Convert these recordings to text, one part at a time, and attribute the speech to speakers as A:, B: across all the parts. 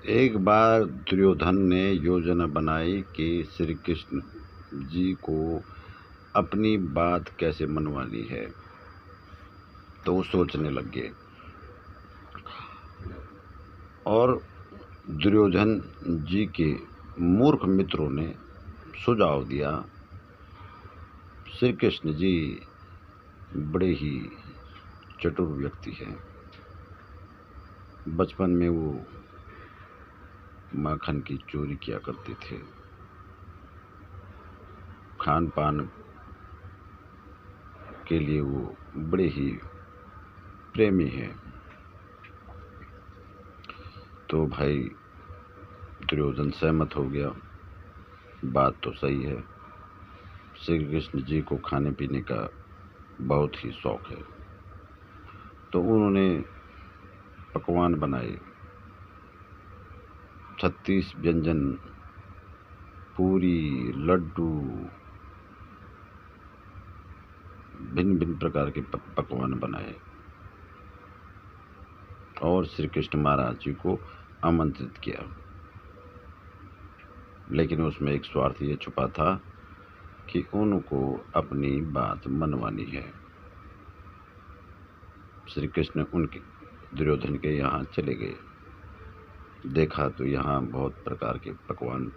A: एक बार दुर्योधन ने योजना बनाई कि श्री कृष्ण जी को अपनी बात कैसे मनवानी है। तो वो सोचने लग गए और दुर्योधन जी के मूर्ख मित्रों ने सुझाव दिया। श्री कृष्ण जी बड़े ही चतुर व्यक्ति हैं। बचपन में वो माखन की चोरी किया करते थे। खान पान के लिए वो बड़े ही प्रेमी हैं। तो भाई दुर्योधन सहमत हो गया। बात तो सही है, श्री कृष्ण जी को खाने पीने का बहुत ही शौक है। तो उन्होंने पकवान बनाए, 36 व्यंजन, पूरी, लड्डू, भिन्न भिन्न प्रकार के पकवान बनाए और श्री कृष्ण महाराज जी को आमंत्रित किया। लेकिन उसमें एक स्वार्थ ये छुपा था कि उनको अपनी बात मनवानी है। श्री कृष्ण उनके दुर्योधन के यहाँ चले गए। देखा तो यहाँ बहुत प्रकार के पकवान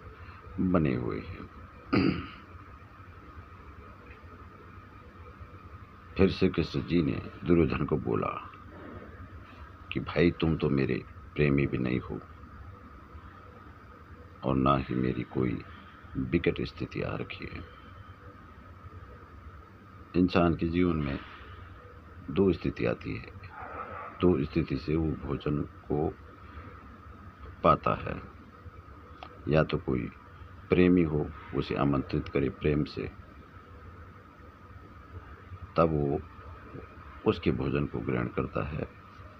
A: बने हुए हैं। फिर श्री कृष्ण जी ने दुर्योधन को बोला कि भाई तुम तो मेरे प्रेमी भी नहीं हो और ना ही मेरी कोई विकट स्थिति आ रखी है। इंसान के जीवन में दो स्थिति आती है। दो स्थिति से वो भोजन को पाता है। या तो कोई प्रेमी हो, उसे आमंत्रित करे प्रेम से, तब वो उसके भोजन को ग्रहण करता है।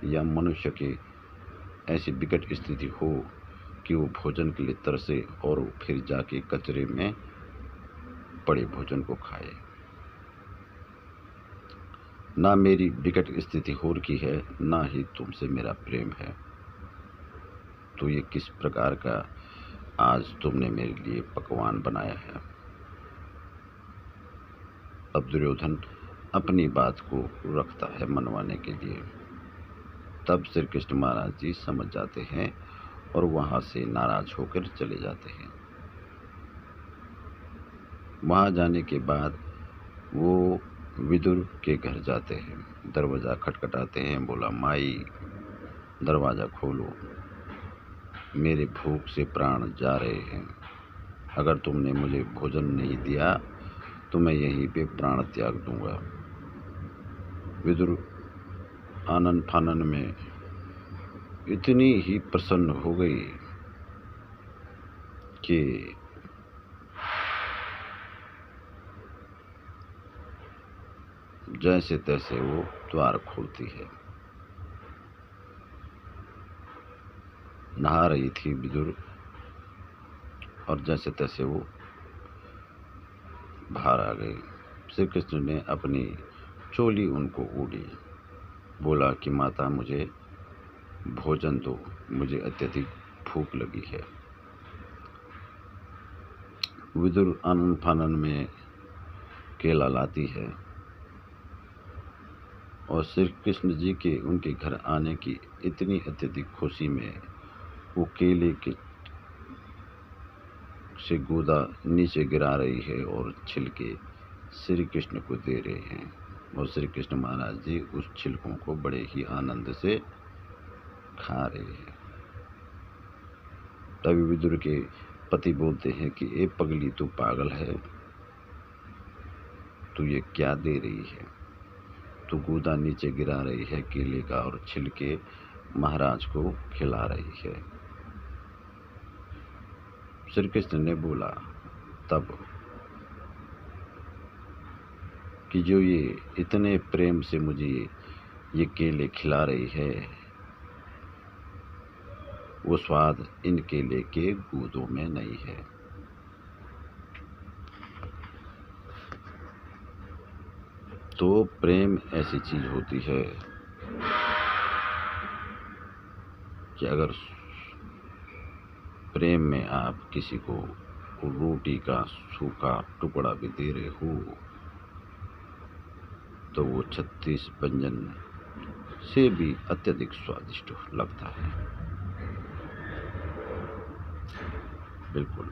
A: या मनुष्य की ऐसी विकट स्थिति हो कि वो भोजन के लिए तरसे और फिर जाके कचरे में पड़े भोजन को खाए। ना मेरी विकट स्थिति हो रखी है, ना ही तुमसे मेरा प्रेम है। तो ये किस प्रकार का आज तुमने मेरे लिए पकवान बनाया है। अब दुर्योधन अपनी बात को रखता है मनवाने के लिए। तब श्री कृष्ण महाराज जी समझ जाते हैं और वहाँ से नाराज होकर चले जाते हैं। वहाँ जाने के बाद वो विदुर के घर जाते हैं। दरवाज़ा खटखटाते हैं। बोला, माई दरवाज़ा खोलो, मेरे भूख से प्राण जा रहे हैं। अगर तुमने मुझे भोजन नहीं दिया तो मैं यहीं पे प्राण त्याग दूंगा। विदुर आनन फानन में इतनी ही प्रसन्न हो गई कि जैसे तैसे वो द्वार खोलती है। नहा रही थी विदुर और जैसे तैसे वो बाहर आ गई। श्री कृष्ण ने अपनी चोली उनको ओढ़ी। बोला कि माता मुझे भोजन दो, मुझे अत्यधिक भूख लगी है। विदुर आनन फानन में केला लाती है और श्री कृष्ण जी के उनके घर आने की इतनी अत्यधिक खुशी में वो केले के से गूदा नीचे गिरा रही है और छिलके श्री कृष्ण को दे रहे हैं। और श्री कृष्ण महाराज जी उस छिलकों को बड़े ही आनंद से खा रहे हैं। तभी विदुर के पति बोलते हैं कि ए पगली, तू पागल है, तू ये क्या दे रही है। तू गूदा नीचे गिरा रही है केले का और छिलके महाराज को खिला रही है। श्री कृष्ण ने बोला तब कि जो ये इतने प्रेम से मुझे ये केले खिला रही है, वो स्वाद इन केले के गूदों में नहीं है। तो प्रेम ऐसी चीज होती है कि अगर प्रेम में आप किसी को रोटी का सूखा टुकड़ा भी दे रहे हो तो वो 36 व्यंजन से भी अत्यधिक स्वादिष्ट लगता है। बिल्कुल।